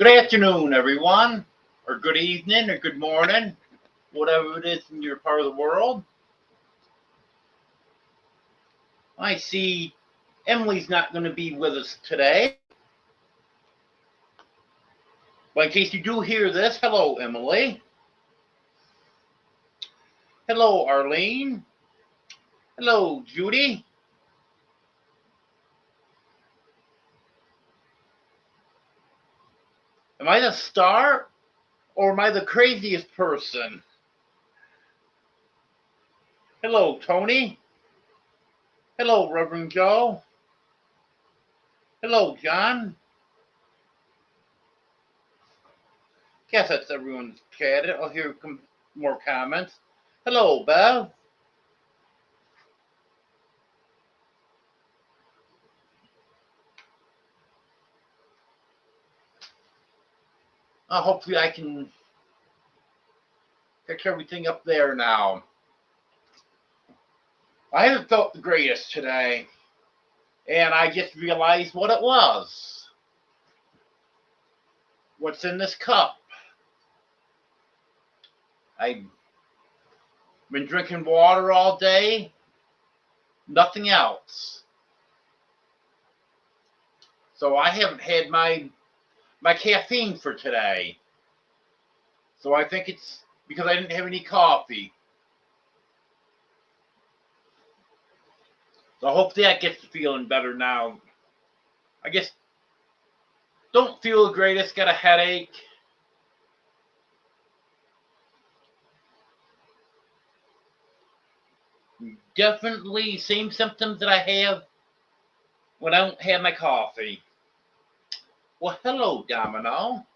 Good afternoon, everyone, or good evening, or good morning, whatever it is in your part of the world. I see Emily's not going to be with us today. But in case you do hear this, hello, Emily. Hello, Arlene. Hello, Judy. Am I the star or am I the craziest person? Hello, Tony. Hello, Reverend Joe. Hello, John. Guess that's everyone's chatted. I'll hear more comments. Hello, Bev. Hopefully I can pick everything up there now. I haven't felt the greatest today, and I just realized what it was. What's in this cup? I've been drinking water all day, nothing else. So I haven't had my caffeine for today. So I think it's because I didn't have any coffee. So hopefully that gets feeling better now. I guess don't feel the greatest, got a headache. Definitely same symptoms that I have when I don't have my coffee. Well, hello, Domino.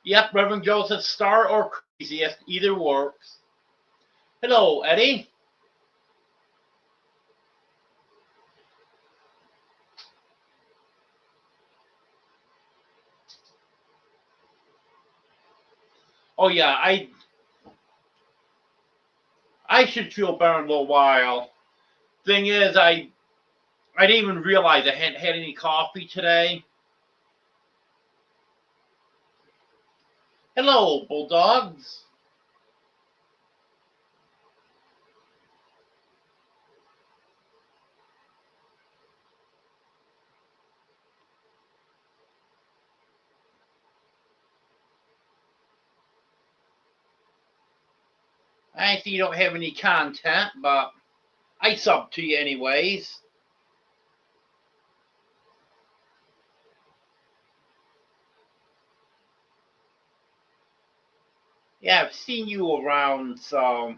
Yep, Reverend Joseph, star or craziest, either works. Hello, Eddie. Oh yeah, I should feel better in a little while. Thing is, I didn't even realize I hadn't had any coffee today. Hello, Bulldogs. I see you don't have any content, but I sub to you anyways. Yeah, I've seen you around, so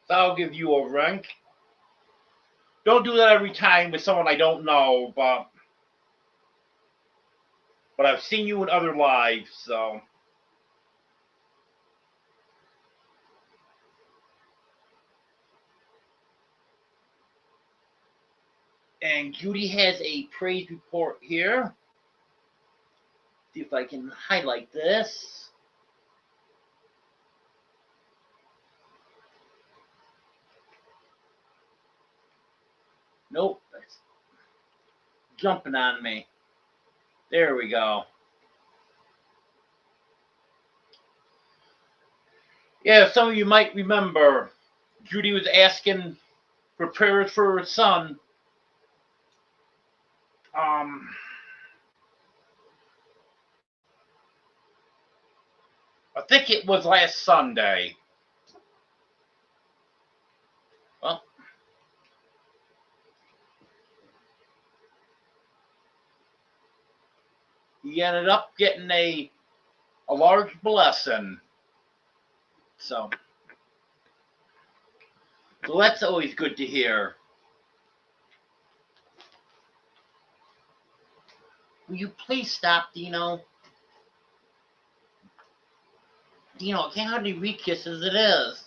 I'll give you a rank. Don't do that every time with someone I don't know, but I've seen you in other lives, so. And Judy has a praise report here. See if I can highlight this. Nope, it's jumping on me. There we go. Yeah, some of you might remember Judy was asking for prayers for her son. Um, I think it was last Sunday. Well, he ended up getting a large blessing. So that's always good to hear. Will you please stop, Dino? Dino, I can't hardly reach this as it is.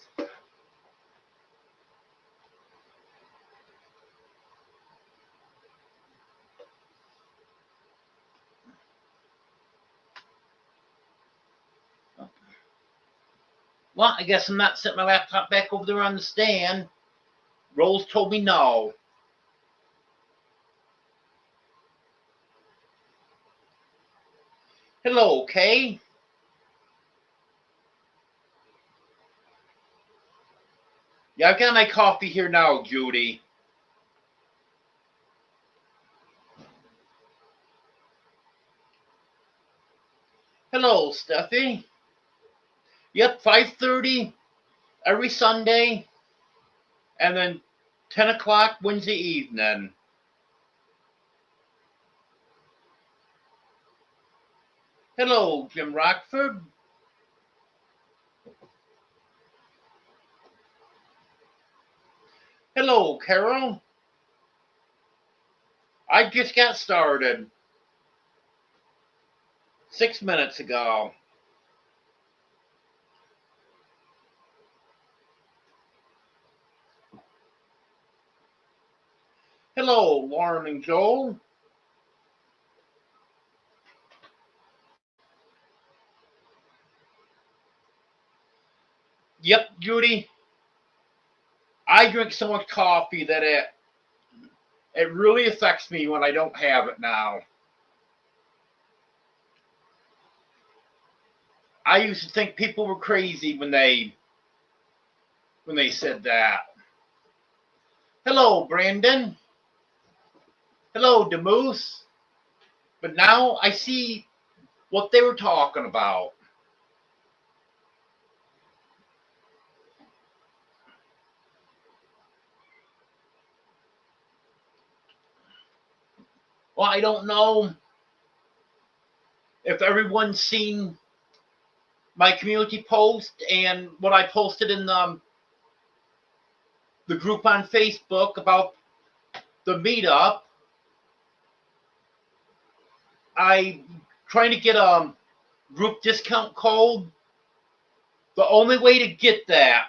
Well, I guess I'm not setting my laptop back over there on the stand. Rose told me no. Hello, Kay. Yeah, I've got my coffee here now, Judy. Hello, Steffi. Yep, 5:30 every Sunday, and then 10 o'clock Wednesday evening. Hello, Jim Rockford. Hello, Carol. I just got started 6 minutes ago. Hello, Lauren and Joel. Yep, Judy. I drink so much coffee that it really affects me when I don't have it now. I used to think people were crazy when they said that. Hello, Brandon. Hello, Demoose. But now I see what they were talking about. Well, I don't know if everyone's seen my community post and what I posted in the group on Facebook about the meetup. I'm trying to get a group discount code. The only way to get that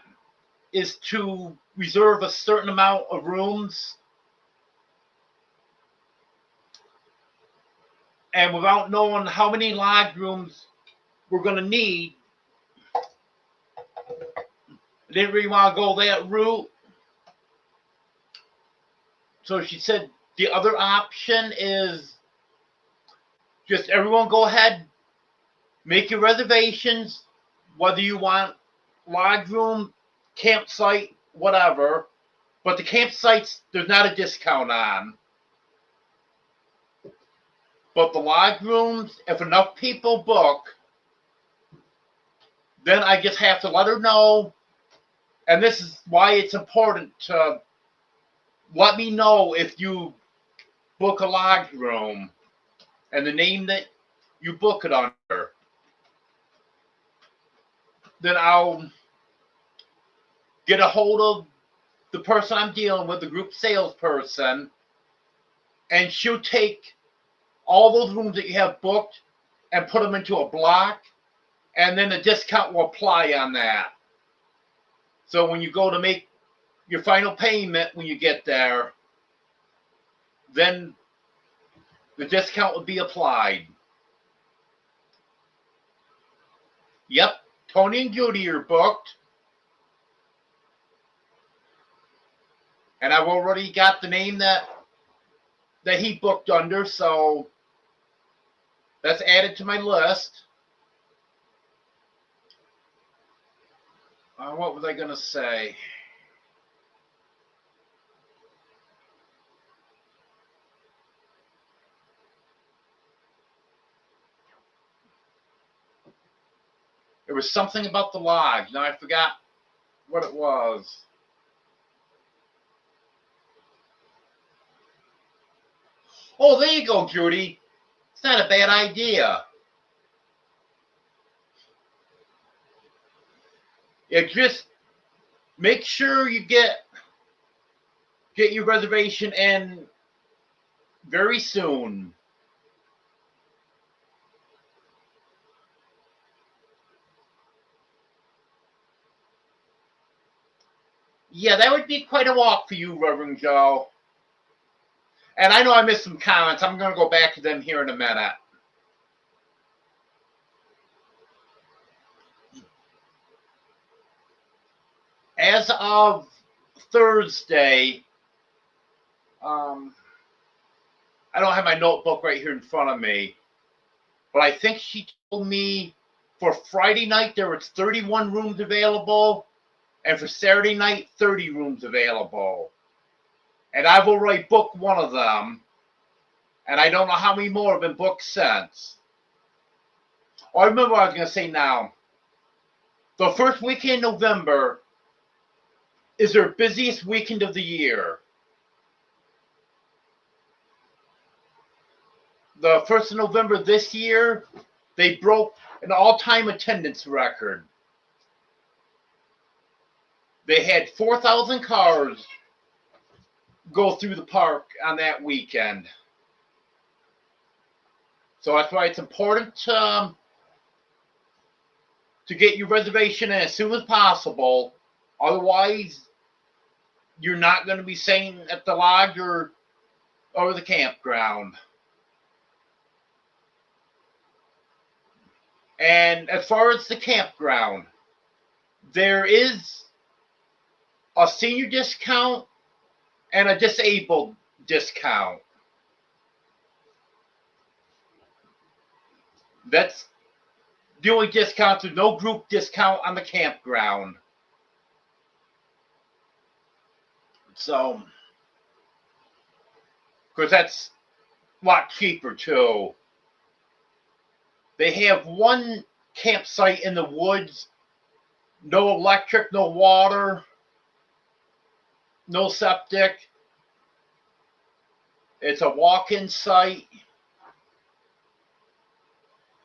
is to reserve a certain amount of rooms. And without knowing how many lodge rooms we're going to need, I didn't really want to go that route. So she said the other option is just everyone go ahead, make your reservations, whether you want lodge room, campsite, whatever. But the campsites, there's not a discount on. But the lodge rooms, if enough people book, then I just have to let her know. And this is why it's important to let me know if you book a lodge room and the name that you book it under. Then I'll get a hold of the person I'm dealing with, the group salesperson, and she'll take all those rooms that you have booked and put them into a block, and then the discount will apply on that. So when you go to make your final payment when you get there, then the discount will be applied. Yep, Tony and Judy are booked. And I've already got the name that he booked under, so that's added to my list. What was I going to say? There was something about the lodge. Now I forgot what it was. Oh, there you go, Judy. It's not a bad idea. Yeah, just make sure you get your reservation in very soon. Yeah, that would be quite a walk for you, Reverend Joe. And I know I missed some comments. I'm going to go back to them here in a minute. as of Thursday, I don't have my notebook right here in front of me, but I think she told me for Friday night there was 31 rooms available, and for Saturday night 30 rooms available. And I've already booked one of them, and I don't know how many more have been booked since. Oh, I remember what I was going to say now. The first weekend in November is their busiest weekend of the year. The 1st of November this year, they broke an all-time attendance record. They had 4,000 cars go through the park on that weekend. So that's why it's important to get your reservation in as soon as possible. Otherwise, you're not going to be staying at the lodge or the campground. And as far as the campground, there is a senior discount and a disabled discount. That's the only discount. There's no group discount on the campground. So, because that's a lot cheaper too. They have one campsite in the woods, no electric, no water, no septic. It's a walk-in site.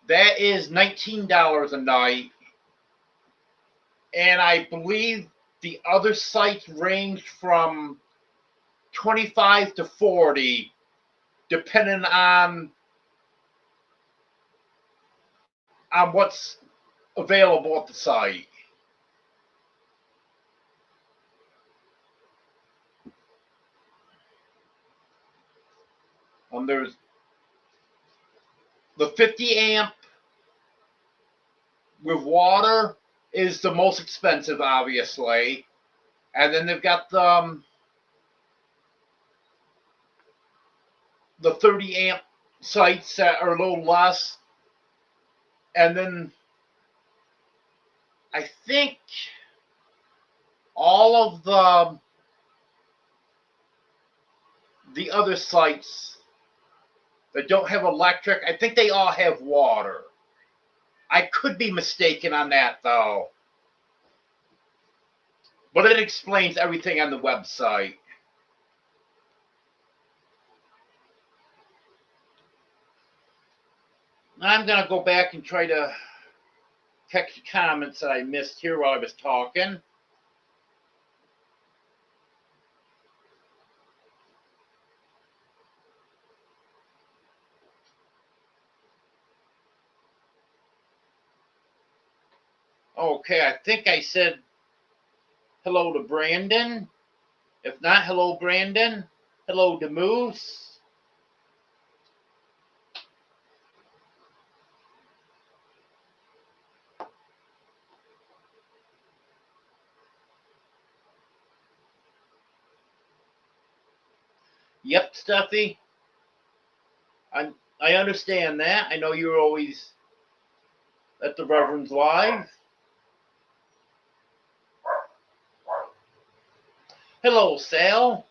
That is $19 a night. And I believe the other sites range from $25 to $40, depending on what's available at the site. There's the 50 amp with water is the most expensive, obviously. And then they've got the 30 amp sites that are a little less. And then I think all of the other sites that don't have electric, I think they all have water. I could be mistaken on that, though. But it explains everything on the website. I'm going to go back and try to catch the comments that I missed here while I was talking. Okay, I think I said hello to Brandon. If not, hello, Brandon. Hello to Moose. Yep, Stuffy. I understand that. I know you're always at the Reverend's Live. Hello, Sal.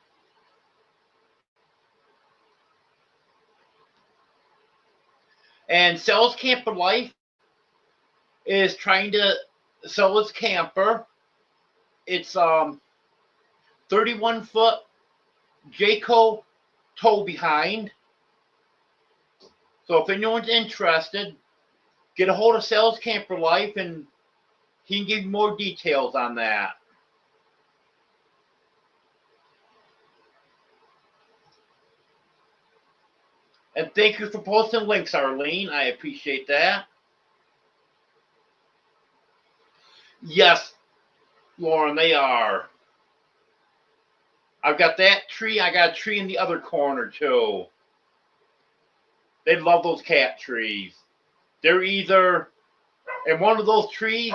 And Sal's Camper Life is trying to sell his camper. It's 31-foot Jayco tow behind. So if anyone's interested, get a hold of Sal's Camper Life and he can give you more details on that. And thank you for posting links, Arlene. I appreciate that. Yes, Lauren, they are. I've got that tree. I got a tree in the other corner, too. They love those cat trees. They're either in one of those trees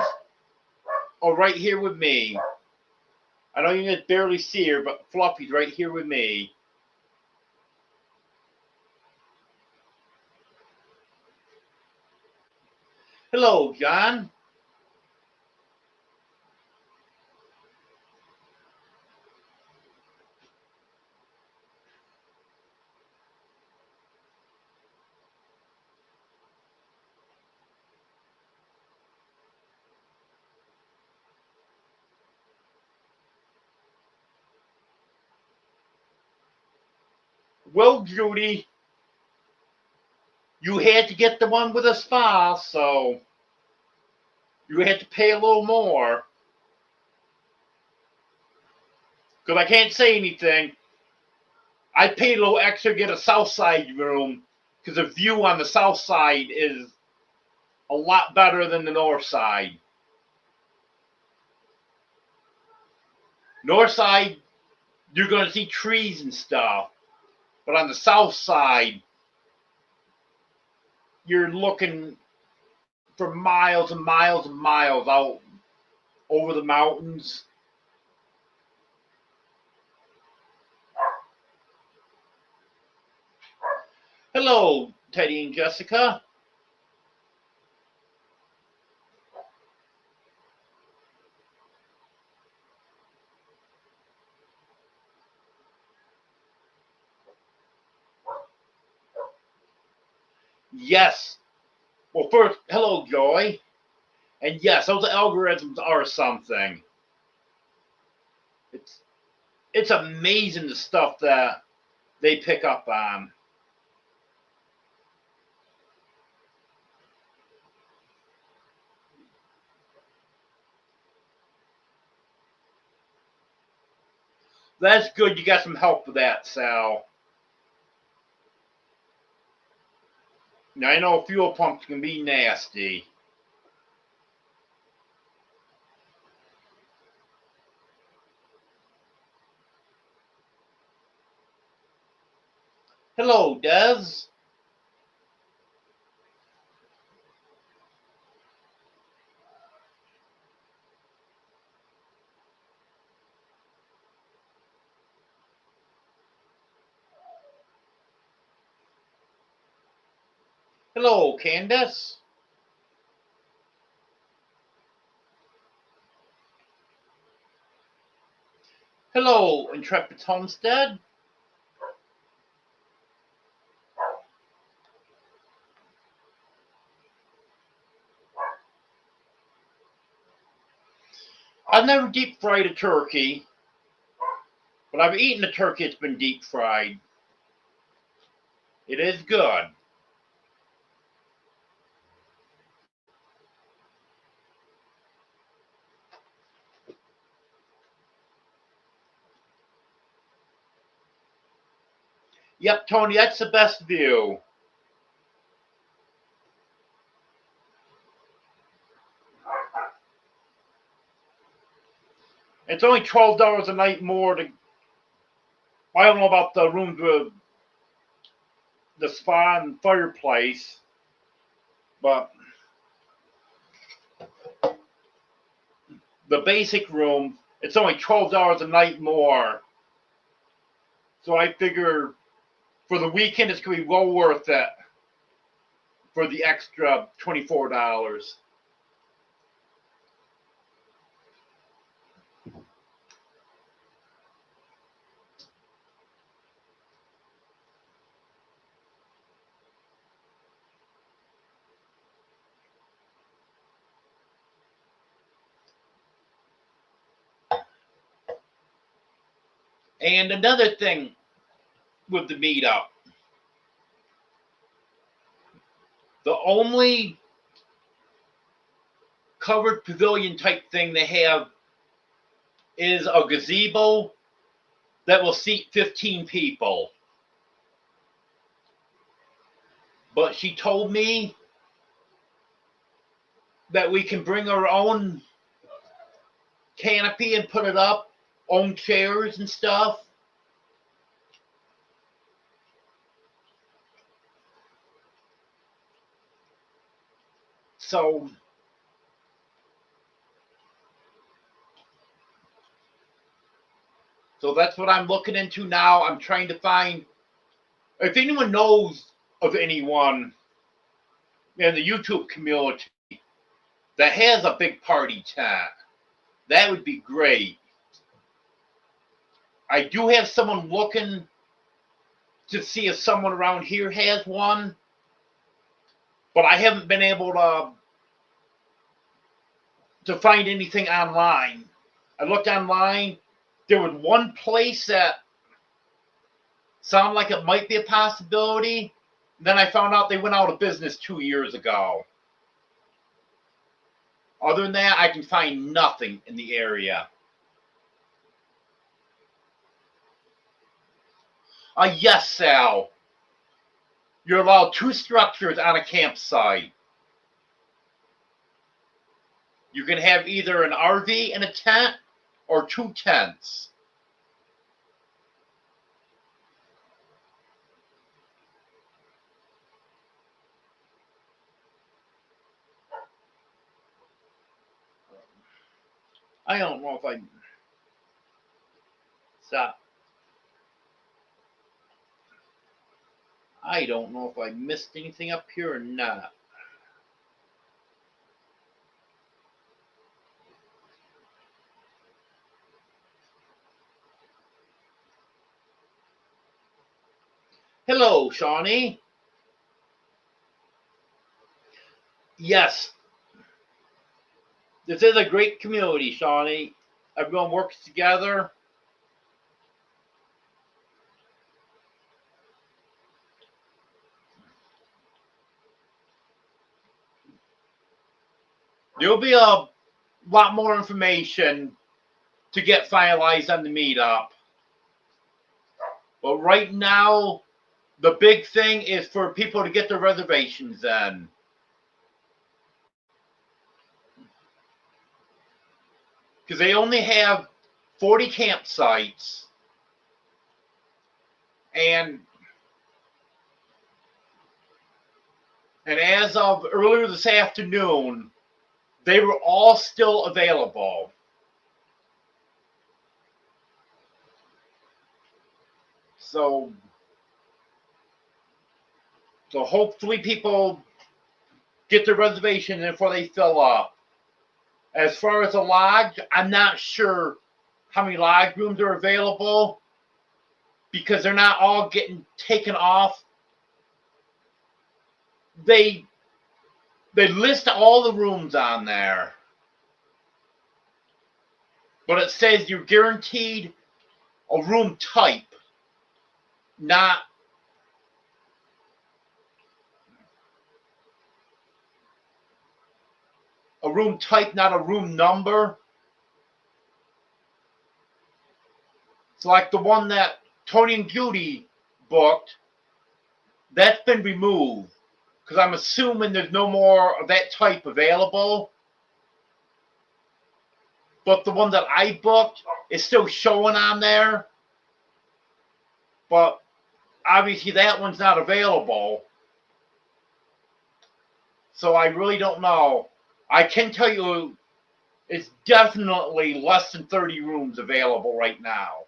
or right here with me. I know you can barely see her, but Fluffy's right here with me. Hello, John. Well, Judy, you had to get the one with a spa, so you had to pay a little more. Because I can't say anything. I paid a little extra to get a south side room because the view on the south side is a lot better than the north side. North side, you're going to see trees and stuff. But on the south side, you're looking for miles and miles and miles out over the mountains. Hello, Teddy and Jessica. Yes. Well, first, hello, Joy. And yes, those algorithms are something. It's it's amazing the stuff that they pick up on. That's good. You got some help with that, Sal. Now I know fuel pumps can be nasty. Hello, Des. Hello, Candace. Hello, Intrepid Homestead. I've never deep fried a turkey, but I've eaten a turkey that's been deep fried. It is good. Yep, Tony, that's the best view. It's only $12 a night more to. I don't know about the room with the spa and fireplace, but the basic room, it's only $12 a night more. So I figure for the weekend, it's going to be well worth it for the extra $24. And another thing with the meetup, the only covered pavilion type thing they have is a gazebo that will seat 15 people. But she told me that we can bring our own canopy and put it up, own chairs and stuff. So So that's what I'm looking into now. I'm trying to find, if anyone knows of anyone in the YouTube community that has a big party tent, that would be great. I do have someone looking to see if someone around here has one, but I haven't been able to find anything online. I looked online. There was one place that sounded like it might be a possibility. Then I found out they went out of business 2 years ago. Other than that, I can find nothing in the area. Yes, Sal. You're allowed 2 structures on a campsite. You can have either an RV and a tent or 2 tents. I don't know if I stop. I don't know if I missed anything up here or not. Hello, Shawnee. Yes, this is a great community, Shawnee. Everyone works together. There'll be a lot more information to get finalized on the meetup. But right now, the big thing is for people to get their reservations in. Because they only have 40 campsites. And as of earlier this afternoon, they were all still available. So hopefully people get their reservation before they fill up. As far as a lodge, I'm not sure how many lodge rooms are available because they're not all getting taken off. They list all the rooms on there, but it says you're guaranteed a room type, not a room type, not a room number. It's like the one that Tony and Beauty booked. That's been removed because I'm assuming there's no more of that type available. But the one that I booked is still showing on there. But obviously that one's not available. So I really don't know. I can tell you it's definitely less than 30 rooms available right now.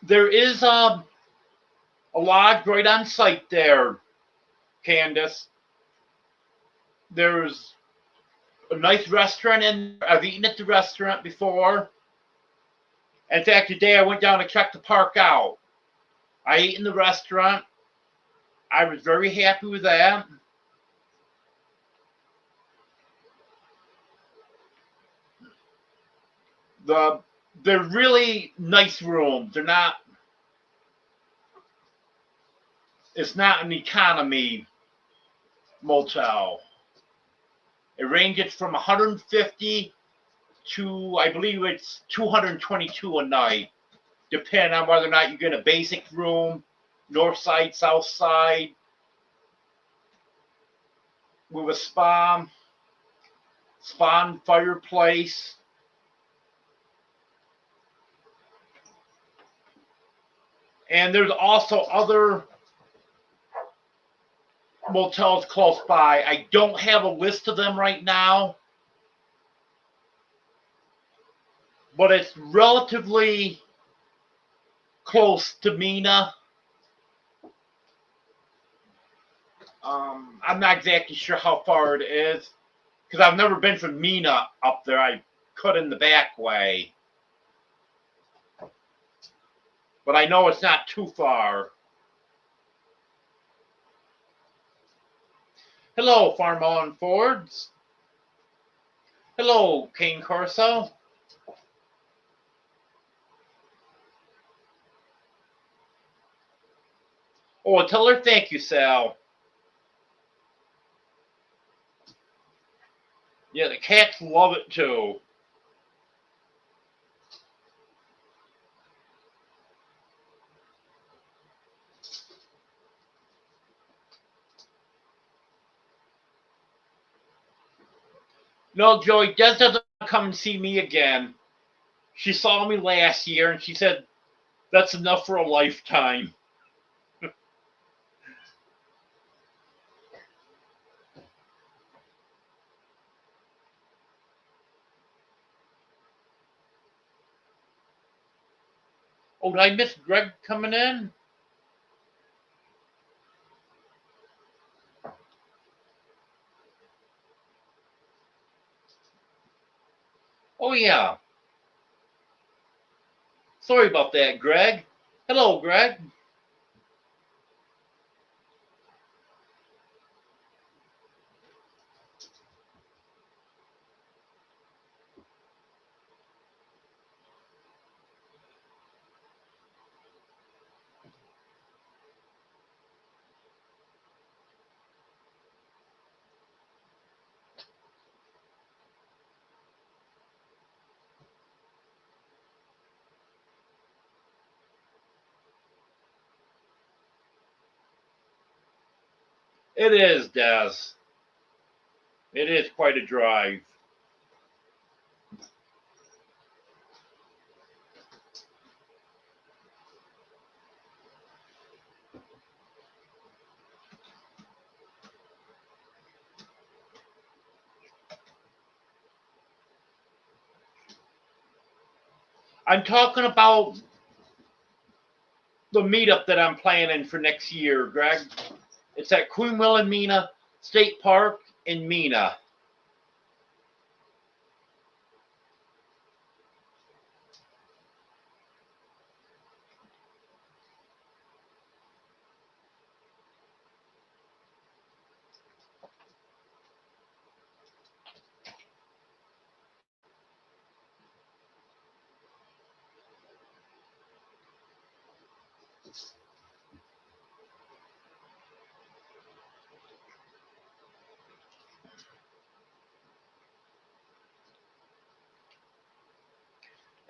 There is a lodge right on site there, Candace. There's a nice restaurant in there. I've eaten at the restaurant before. In fact, today I went down to check the park out. I ate in the restaurant. I was very happy with that. They're really nice rooms. They're not. It's not an economy motel. It ranges from 150 to, I believe it's 222 a night, depending on whether or not you get a basic room, north side, south side, with a spa fireplace. And there's also other motels close by. I don't have a list of them right now, but it's relatively close to Mina. I'm not exactly sure how far it is because I've never been from Mina up there. I could in the back way, but I know it's not too far. Hello, Farmall and Fords. Hello, King Corso. Oh, tell her thank you, Sal. Yeah, the cats love it too. No, Joey, Des doesn't come and see me again. She saw me last year and she said that's enough for a lifetime. Oh, did I miss Greg coming in? Oh, yeah. Sorry about that, Greg. Hello, Greg. It is, Des. It is quite a drive. I'm talking about the meetup that I'm planning for next year, Greg. It's at Queen Wilhelmina State Park in Mina.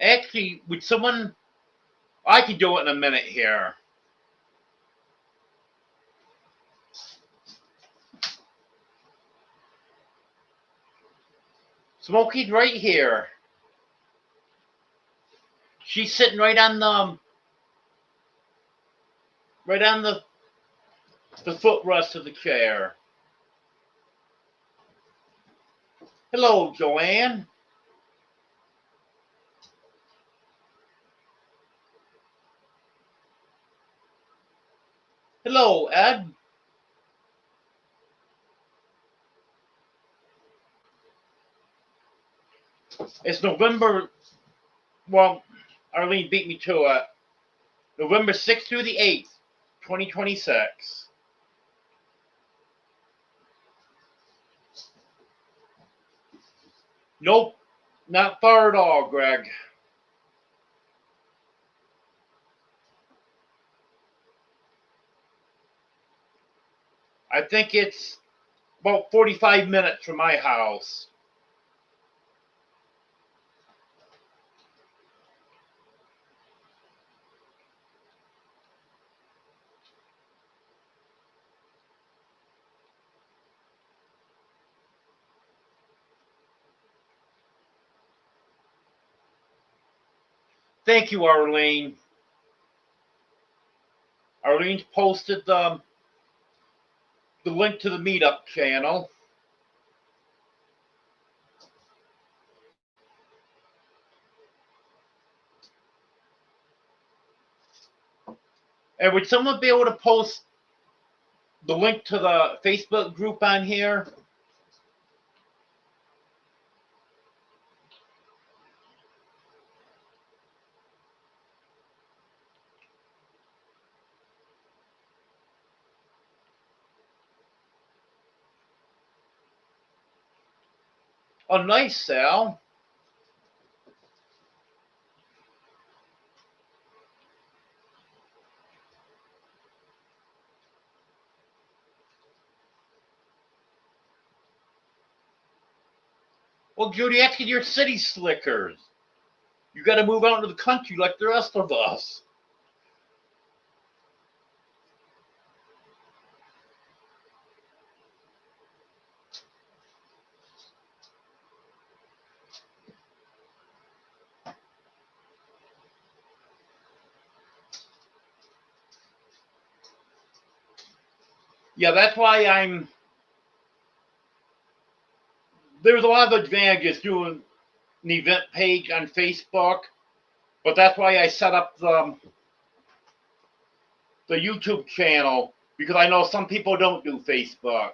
Actually, would someone? I could do it in a minute here. Smokey's right here. She's sitting right on the footrest of the chair. Hello, Joanne. Hello, Ed. It's November. Well, Arlene beat me to it. November 6th through the 8th, 2026. Nope, not far at all, Greg. I think it's about 45 minutes from my house. Thank you, Arlene. Arlene's posted the link to the meetup channel. And would someone be able to post the link to the Facebook group on here? Oh, nice, Sal. Well, Judy, that's because you're city slickers. You got to move out into the country like the rest of us. Yeah, that's why there's a lot of advantages doing an event page on Facebook, but that's why I set up the YouTube channel, because I know some people don't do Facebook.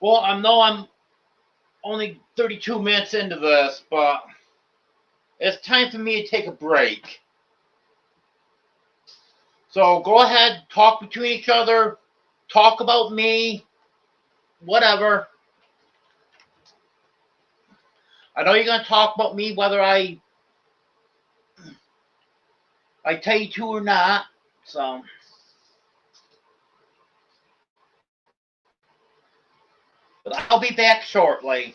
Well, I know I'm only 32 minutes into this, but it's time for me to take a break. So go ahead, talk between each other, talk about me, whatever. I know you're going to talk about me whether I tell you to or not. So, but I'll be back shortly.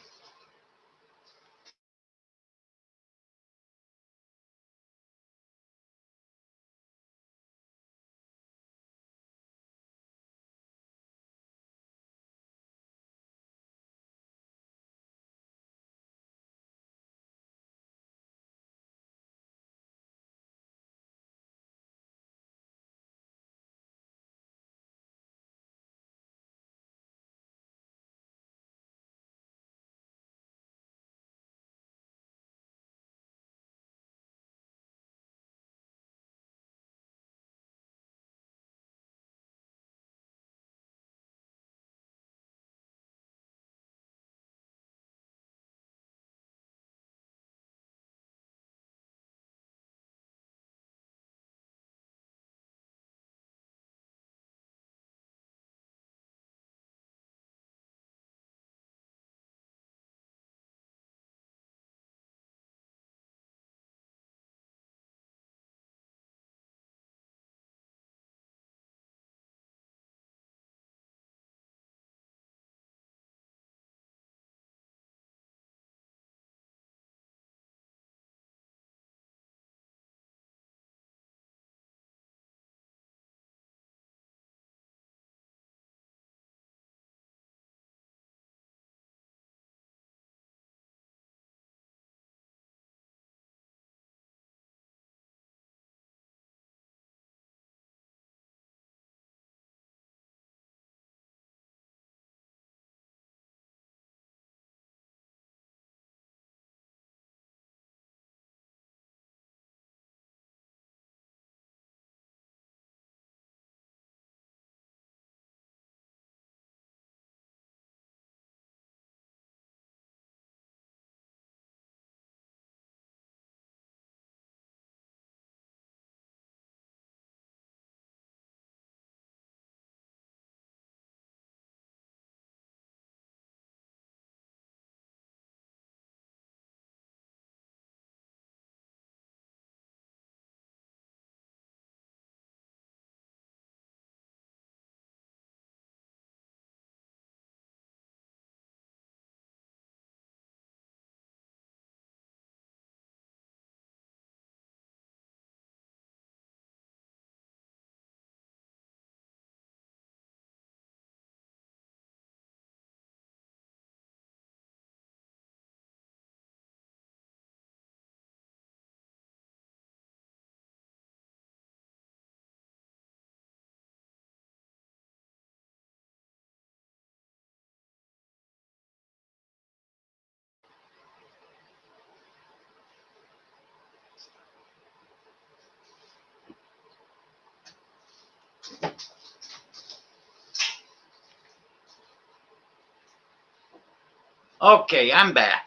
Okay, I'm back.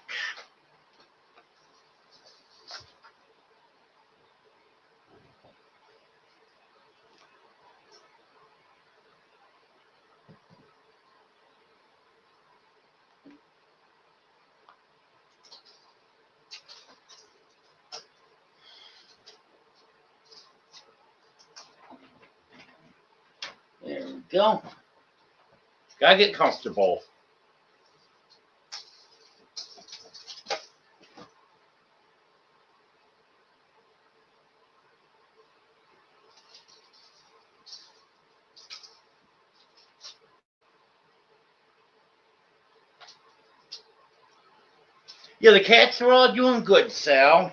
There we go. Gotta get comfortable. Yeah, the cats are all doing good, Sal.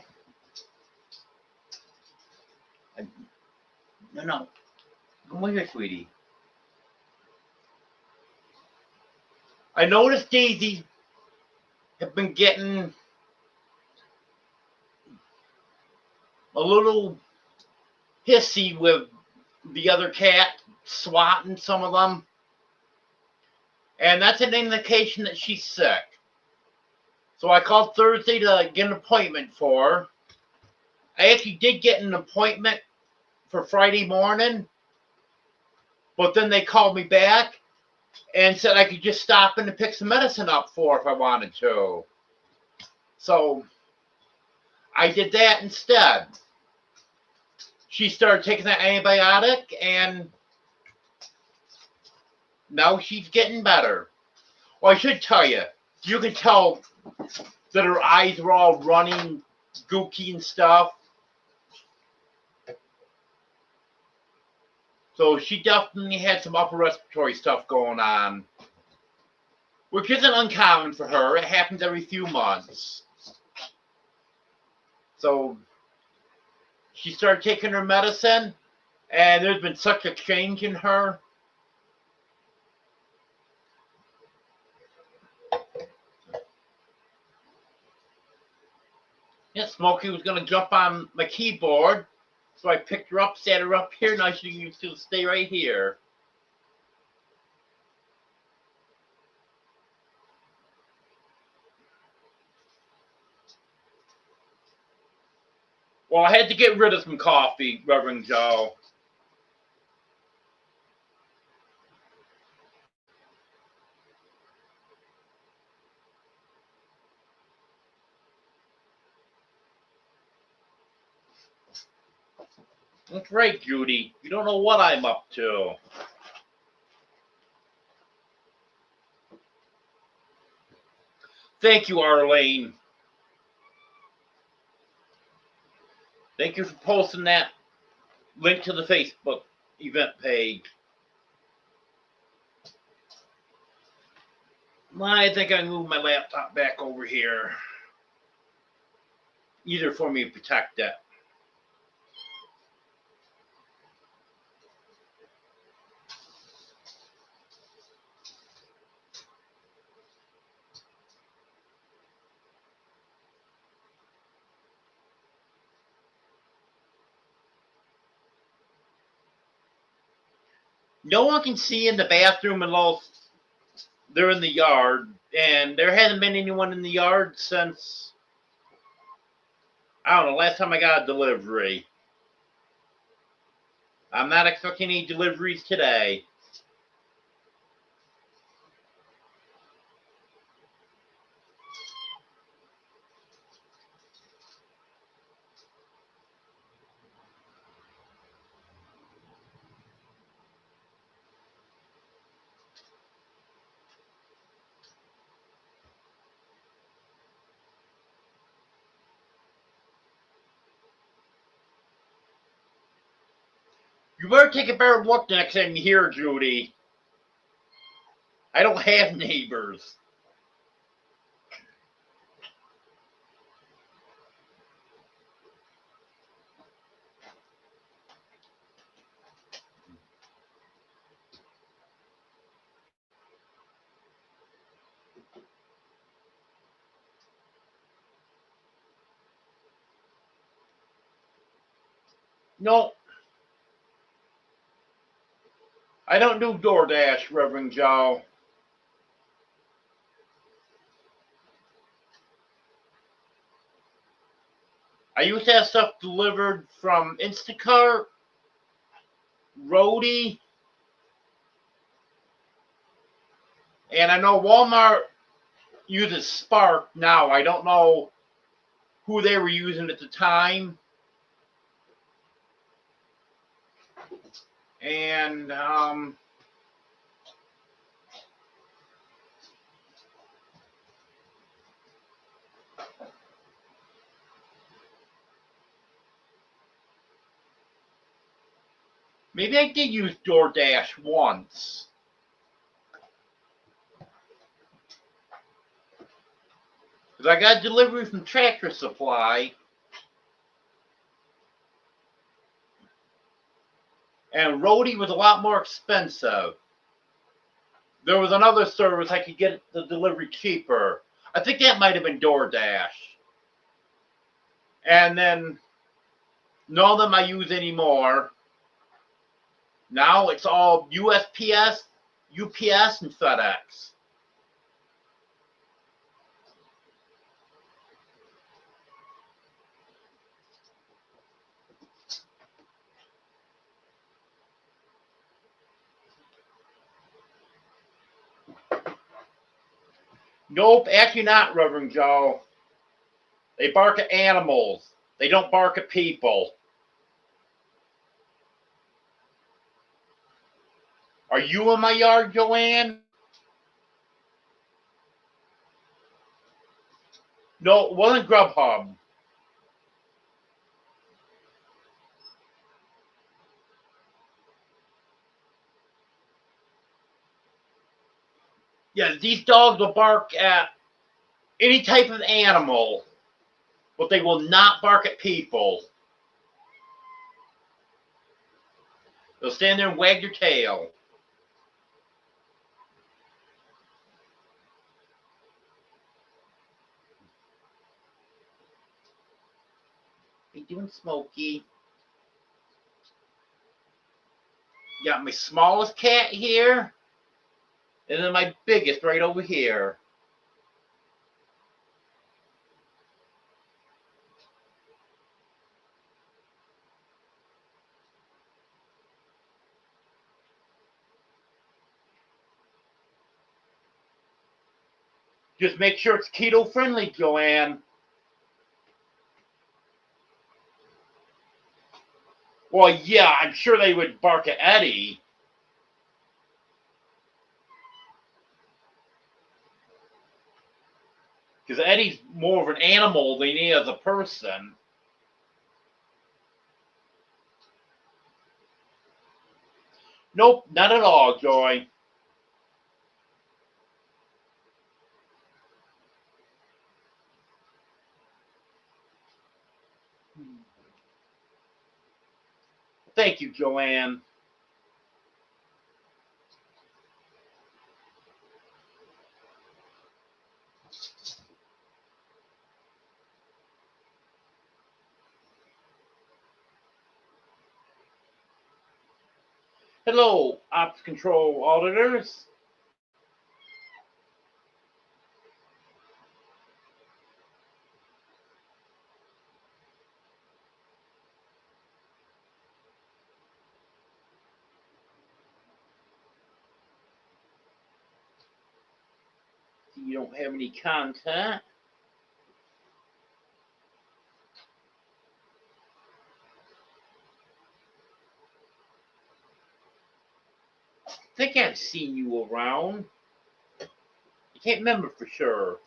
No. Come over here, sweetie. I noticed Daisy have been getting a little hissy with the other cat, swatting some of them. And that's an indication that she's sick. So I called Thursday to get an appointment for her. I actually did get an appointment for Friday morning, but then they called me back and said I could just stop in and pick some medicine up for her if I wanted to. So I did that instead. She started taking that antibiotic, and now she's getting better. Well, I should tell you, you can tell that her eyes were all running, gooky and stuff. So she definitely had some upper respiratory stuff going on, which isn't uncommon for her. It happens every few months. So she started taking her medicine, and there's been such a change in her. Yeah, Smokey was going to jump on my keyboard, so I picked her up, sat her up here. Now she can still stay right here. Well, I had to get rid of some coffee, Reverend Joe. That's right, Judy. You don't know what I'm up to. Thank you, Arlene. Thank you for posting that link to the Facebook event page. I think I moved my laptop back over here. Either for me to protect it. No one can see in the bathroom unless they're in the yard, and there hasn't been anyone in the yard since, I don't know, last time I got a delivery. I'm not expecting any deliveries today. You better take a better look next time you hear, Judy. I don't have neighbors. No, I don't do DoorDash, Reverend Joe. I used to have stuff delivered from Instacart, Roadie, and I know Walmart uses Spark now. I don't know who they were using at the time. And maybe I did use DoorDash once. Because I got delivery from Tractor Supply. And Roadie was a lot more expensive. There was another service I could get the delivery cheaper. I think that might have been DoorDash. And then none of them I use anymore. Now it's all USPS, UPS, and FedEx. Nope, actually not, Reverend Joe. They bark at animals. They don't bark at people. Are you in my yard, Joanne? No, it wasn't Grubhub. Yeah, these dogs will bark at any type of animal, but they will not bark at people. They'll stand there and wag their tail. How you doing, Smokey? Got my smallest cat here, and then my biggest right over here. Just make sure it's keto friendly, Joanne. Well, yeah, I'm sure they would bark at Eddie. Because Eddie's more of an animal than he is a person. Nope, not at all, Joy. Thank you, Joanne. Hello, Ops Control auditors. You don't have any content. I think I've seen you around. I can't remember for sure.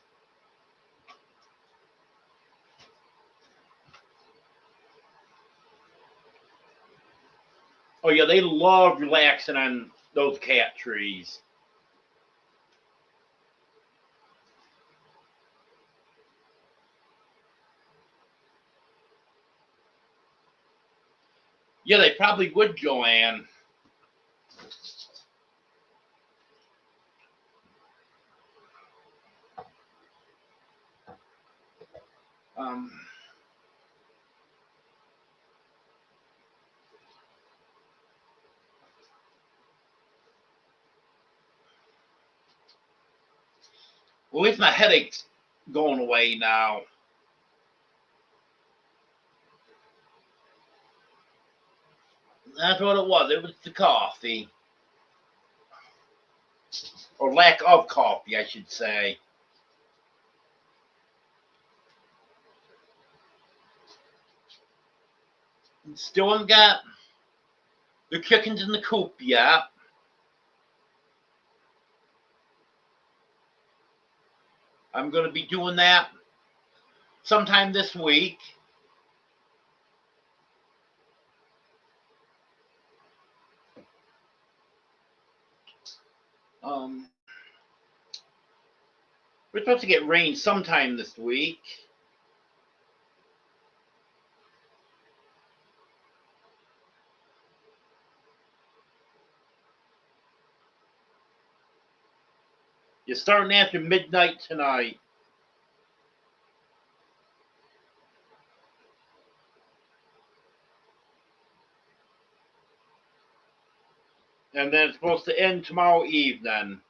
Oh yeah, they love relaxing on those cat trees. Yeah, they probably would, Joanne. Um, well, at least my headache's going away now. That's what it was. It was the coffee. Or lack of coffee, I should say. Still haven't got the chickens in the coop yet. I'm going to be doing that sometime this week. We're supposed to get rain sometime this week. You're starting after midnight tonight. And then it's supposed to end tomorrow evening.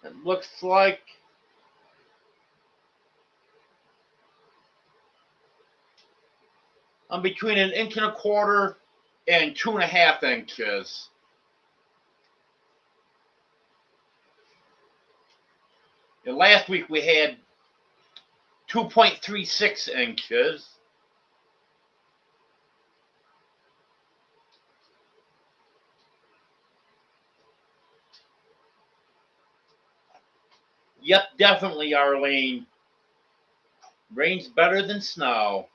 It looks like I'm between 1.25 inches and 2.5 inches. And last week we had 2.36 inches. Yep, definitely, Arlene. Rain's better than snow.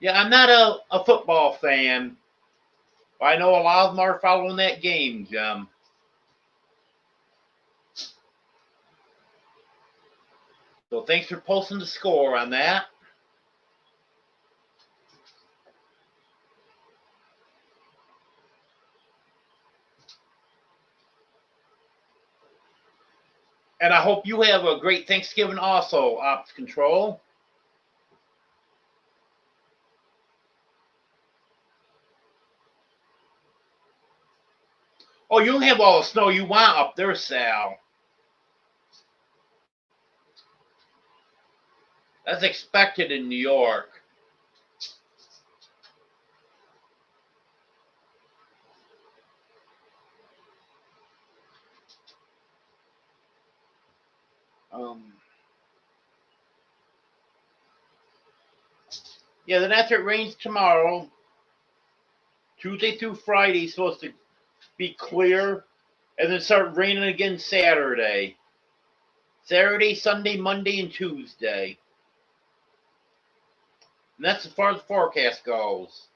Yeah, I'm not a football fan. But I know a lot of them are following that game, Jim. So thanks for posting the score on that. And I hope you have a great Thanksgiving also, Ops Control. Oh, you don't have all the snow you want up there, Sal. That's expected in New York. Yeah, then after it rains tomorrow, Tuesday through Friday is supposed to be clear, and then start raining again Saturday. Saturday, Sunday, Monday, and Tuesday. And that's as far as the forecast goes.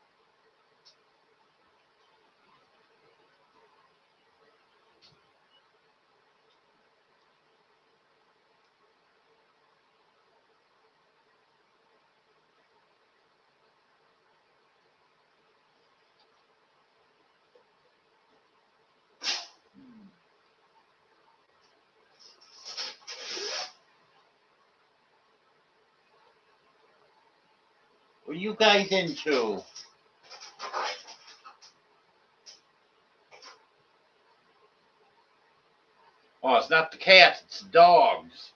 What are you guys into? Oh, it's not the cats, it's the dogs.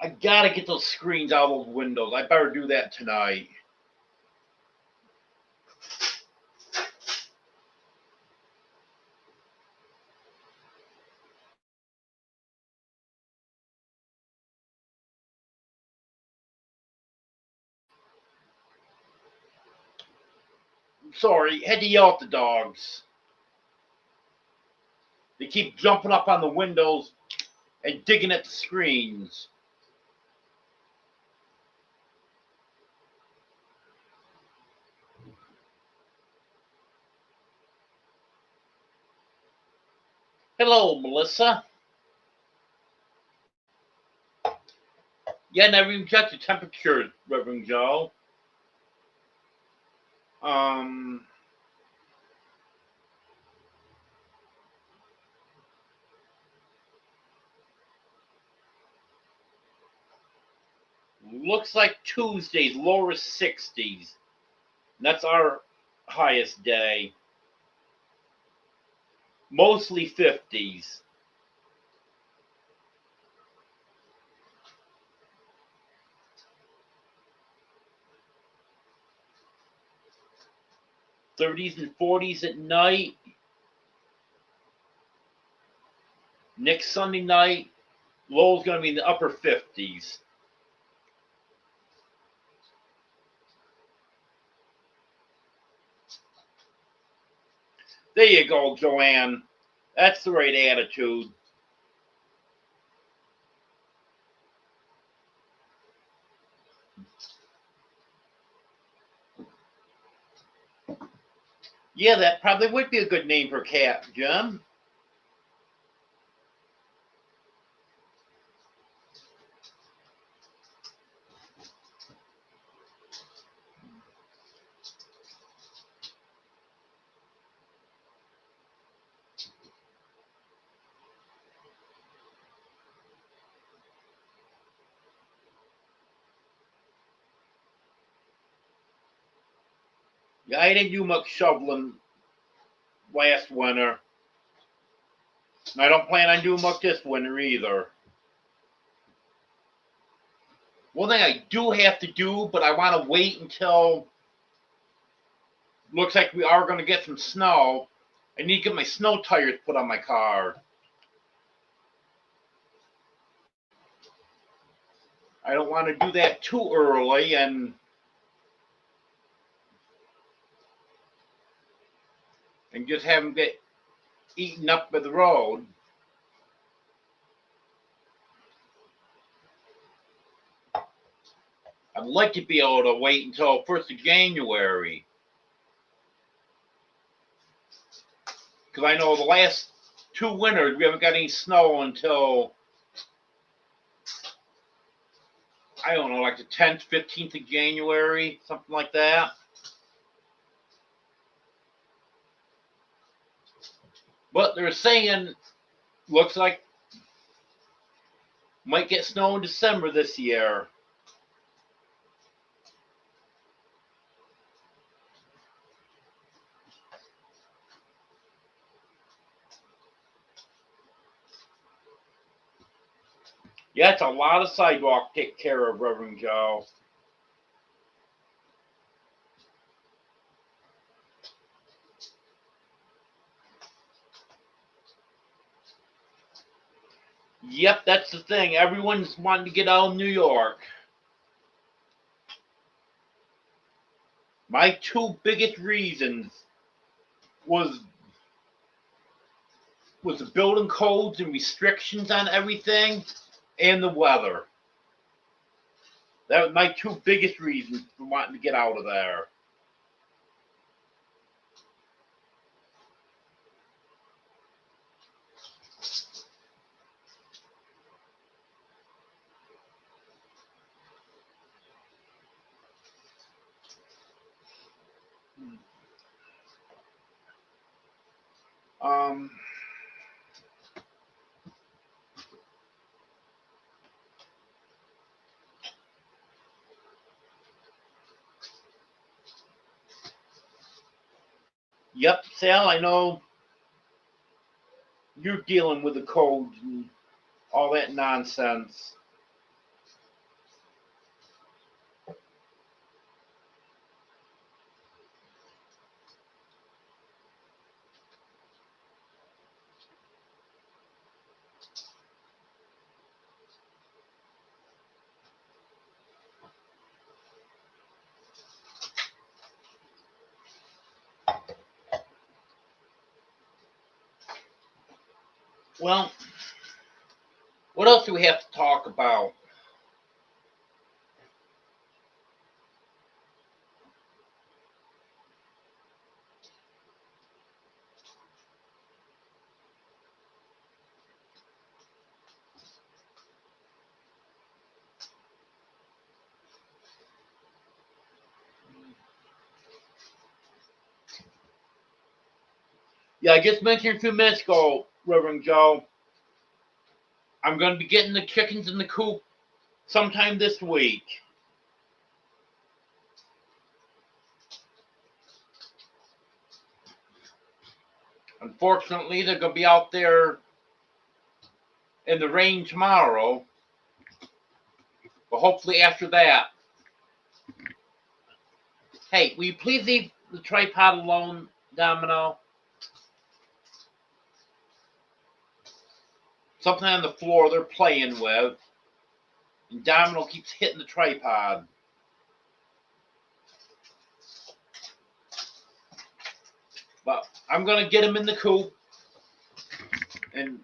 I gotta get those screens out of those windows. I better do that tonight. Sorry, had to yell at the dogs. They keep jumping up on the windows and digging at the screens. Hello, Melissa. Yeah, never even checked the temperature, Reverend Joe. Looks like Tuesday's lower 60s. That's our highest day. Mostly 50s. '30s and '40s at night. Next Sunday night, low's going to be in the upper 50s. There you go, Joanne. That's the right attitude. Yeah, that probably would be a good name for a cat, Jim. Yeah, I didn't do much shoveling last winter. I don't plan on doing much this winter either. One thing I do have to do, but I want to wait until looks like we are going to get some snow. I need to get my snow tires put on my car. I don't want to do that too early and just have them get eaten up by the road. I'd like to be able to wait until 1st of January. Because I know the last 2 winters we haven't got any snow until, I don't know, like the 10th, 15th of January, something like that. But they're saying, looks like might get snow in December this year. Yeah, it's a lot of sidewalk to take care of, Reverend Joe. Yep, that's the thing. Everyone's wanting to get out of New York. My 2 biggest reasons was the building codes and restrictions on everything and the weather. That was my 2 biggest reasons for wanting to get out of there. Um, yep, Sal, I know you're dealing with the codes and all that nonsense. Well, what else do we have to talk about? Yeah, I just mentioned a few minutes ago, Reverend Joe, I'm going to be getting the chickens in the coop sometime this week. Unfortunately, they're going to be out there in the rain tomorrow. But hopefully after that. Hey, will you please leave the tripod alone, Domino? Something on the floor they're playing with. And Domino keeps hitting the tripod. But I'm going to get him in the coop. And,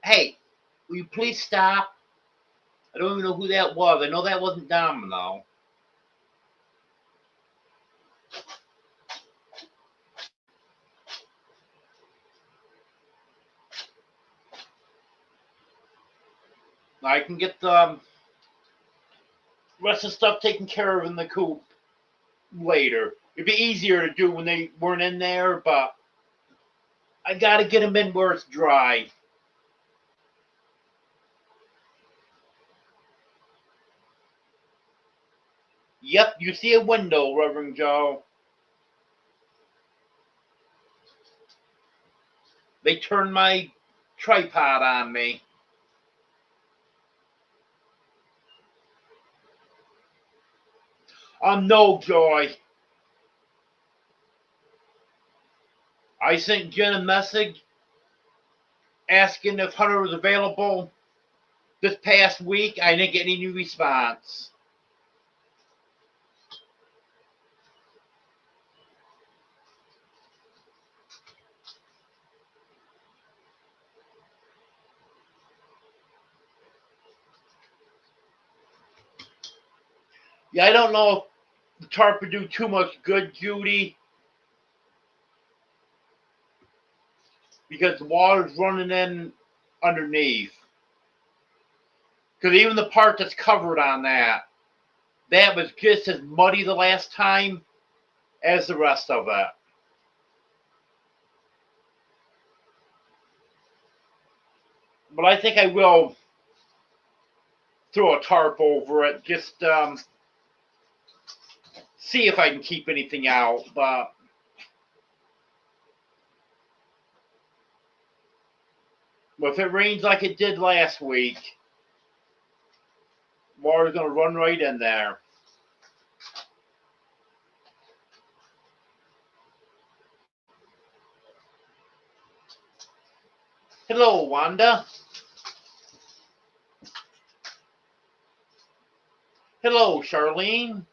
hey, will you please stop? I don't even know who that was. I know that wasn't Domino. I can get the rest of the stuff taken care of in the coop later. It'd be easier to do when they weren't in there, but I got to get them in where it's dry. Yep, you see a window, Reverend Joe. They turned my tripod on me. No, Joy. I sent Jen a message asking if Hunter was available this past week. I didn't get any new response. Yeah, I don't know if the tarp would do too much good, Judy, because the water's running in underneath. Because even the part that's covered on that was just as muddy the last time as the rest of it. But I think I will throw a tarp over it, just see if I can keep anything out. But if it rains like it did last week, water's going to run right in there. Hello, Wanda. Hello, Charlene.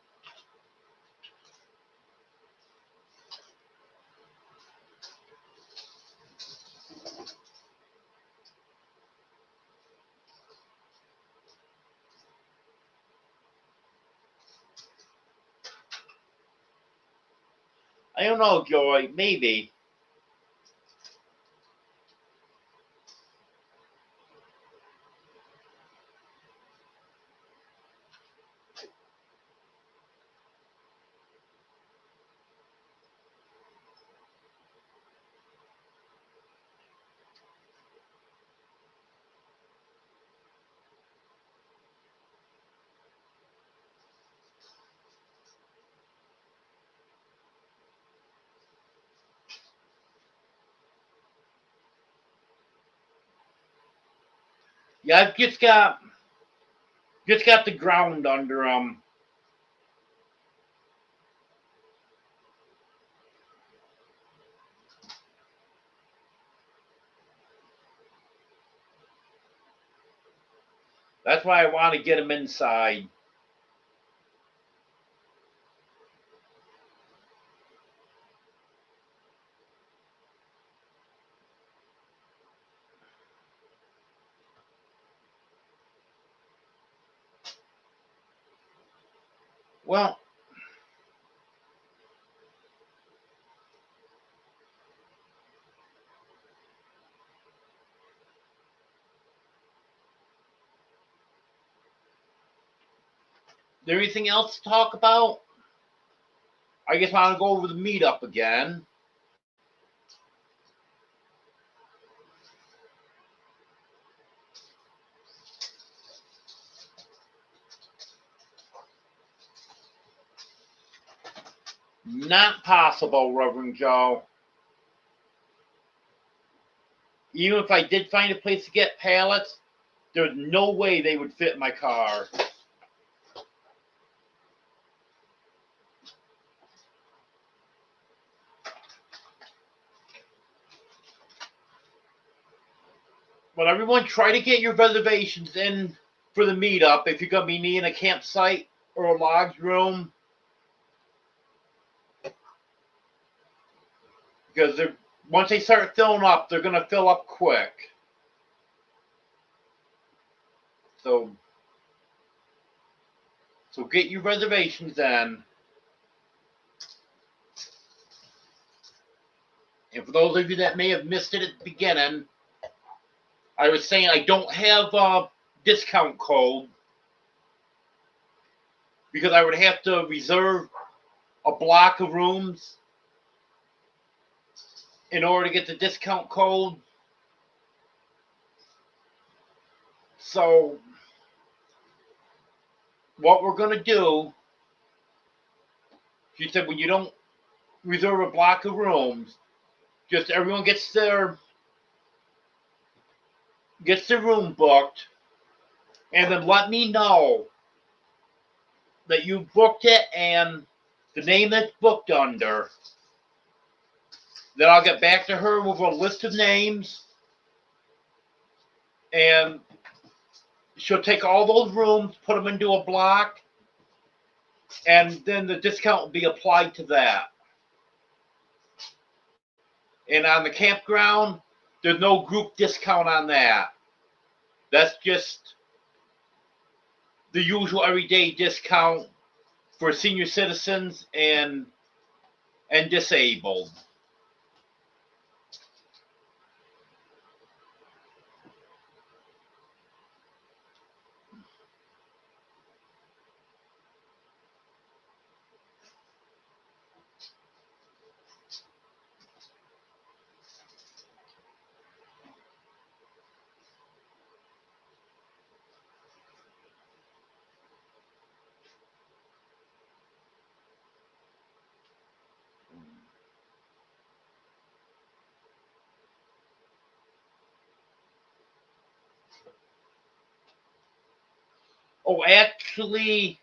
I don't know, Joy. Maybe. Yeah, I've just got the ground under them. That's why I want to get them inside. Well, there anything else to talk about? I guess I want to go over the meetup again. Not possible, Reverend Joe. Even if I did find a place to get pallets, there's no way they would fit in my car. But everyone, try to get your reservations in for the meetup if you're going to be needing a campsite or a lodge room. Because once they start filling up, they're going to fill up quick. So get your reservations in. And for those of you that may have missed it at the beginning, I was saying I don't have a discount code because I would have to reserve a block of rooms in order to get the discount code. So what we're going to do, she said, when you don't reserve a block of rooms, just everyone gets their room booked, and then let me know that you booked it and the name that's booked under. Then I'll get back to her with a list of names, and she'll take all those rooms, put them into a block, and then the discount will be applied to that. And on the campground, there's no group discount on that. That's just the usual everyday discount for senior citizens and disabled. Oh, actually,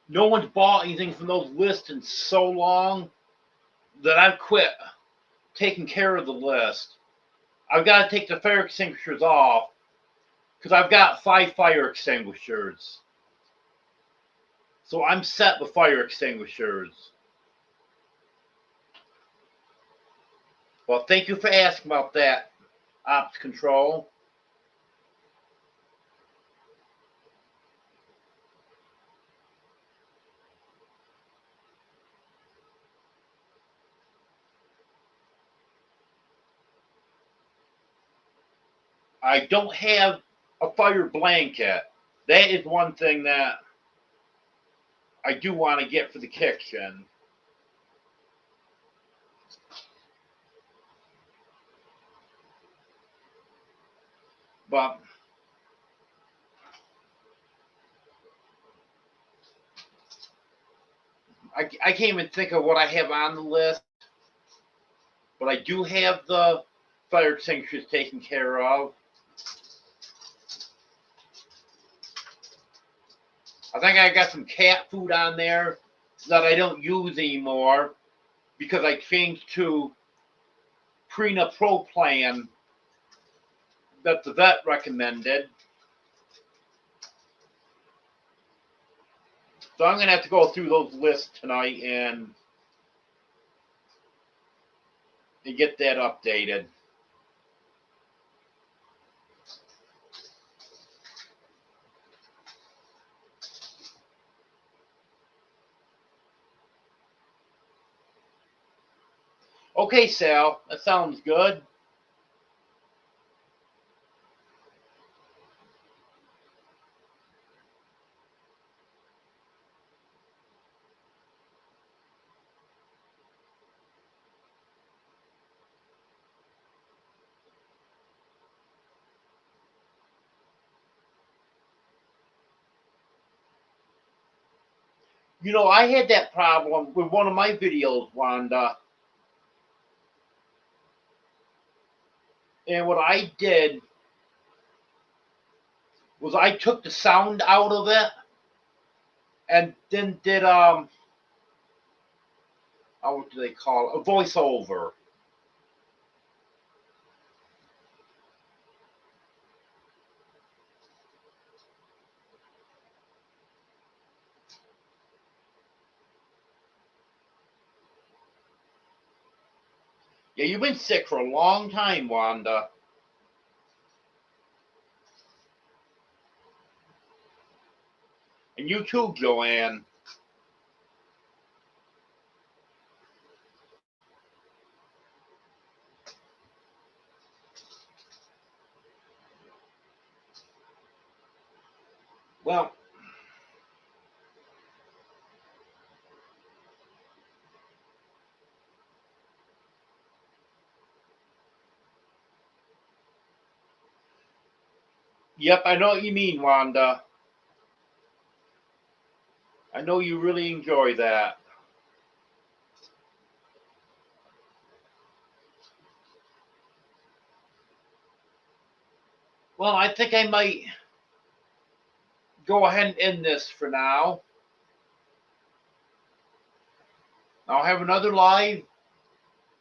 no one's bought anything from those lists in so long that I've quit taking care of the list. I've got to take the fire extinguishers off because I've got 5 fire extinguishers. So I'm set with fire extinguishers. Well, thank you for asking about that, Ops Control. I don't have a fire blanket. That is one thing that I do want to get for the kitchen. But I can't even think of what I have on the list. But I do have the fire extinguishers taken care of. I think I got some cat food on there that I don't use anymore because I changed to Purina Pro Plan that the vet recommended. So I'm going to have to go through those lists tonight and get that updated. Okay, Sal, that sounds good. You know, I had that problem with one of my videos, Wanda. And what I did was I took the sound out of it and then did what do they call it? A voiceover. Yeah, you've been sick for a long time, Wanda. And you too, Joanne. Well, yep, I know what you mean, Wanda. I know you really enjoy that. Well, I think I might go ahead and end this for now. I'll have another live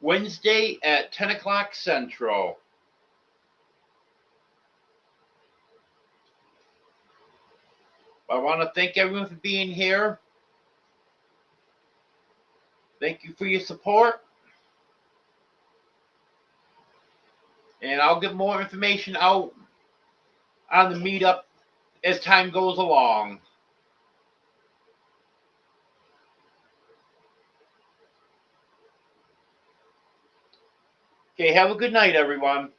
Wednesday at 10 o'clock Central. I want to thank everyone for being here. Thank you for your support. And I'll get more information out on the meetup as time goes along. Okay, have a good night, everyone.